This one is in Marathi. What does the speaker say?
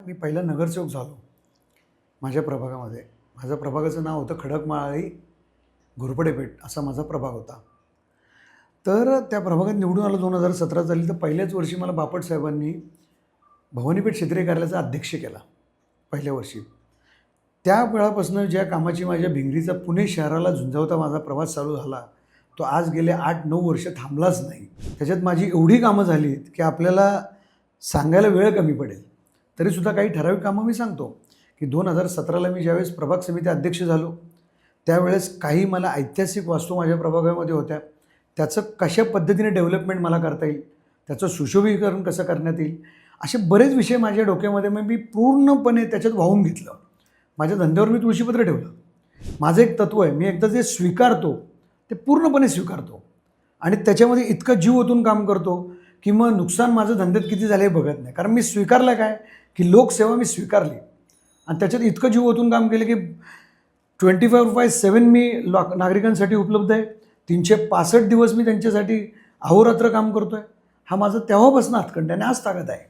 मी पहिला नगरसेवक झालो माझ्या प्रभागामध्ये. माझ्या प्रभागाचं नाव होतं खडकमाळी घोरपडेपेठ असा माझा प्रभाग होता. तर त्या प्रभागात निवडून आलो 2017 साली. तर पहिल्याच वर्षी मला बापट साहेबांनी भवानीपेठ क्षेत्रीय कार्यालयाचा अध्यक्ष केला पहिल्या वर्षी. त्या वेळापासून ज्या कामाची माझ्या भिंगरीचा पुणे शहराला झुंजावता माझा प्रवास चालू झाला तो आज गेले 8-9 वर्ष थांबलाच नाही. त्याच्यात माझी एवढी कामं झालीत की आपल्याला सांगायला वेळ कमी पडेल. तरीसुद्धा काही ठराविक कामं मी सांगतो की 2017ला मी ज्यावेळेस प्रभाग समिती अध्यक्ष झालो त्यावेळेस काही मला ऐतिहासिक वास्तू माझ्या प्रभागामध्ये होत्या. त्याचं कशा पद्धतीने डेव्हलपमेंट मला करता येईल, त्याचं सुशोभीकरण कसं करण्यात येईल, असे बरेच विषय माझ्या डोक्यामध्ये मी पूर्णपणे त्याच्यात वाहून घेतलं. माझ्या धंद्यावर मी तुळशीपत्र ठेवलं. माझं एक तत्त्व आहे, मी एकदा जे स्वीकारतो ते पूर्णपणे स्वीकारतो आणि त्याच्यामध्ये इतकं जीव ओतून काम करतो की मग नुकसान माझं धंद्यात किती झालं हे बघत नाही. कारण मी स्वीकारलं काय की लोकसेवा मी स्वीकारली आणि त्याच्यात इतकं जीव ओतून काम केलं की 24/7 मी नागरिकांसाठी उपलब्ध आहे. 365 दिवस मी त्यांच्यासाठी अहोरात्र काम करतो आहे. हा माझा तेव्हापासून हातखंड आणि आज ताकद आहे.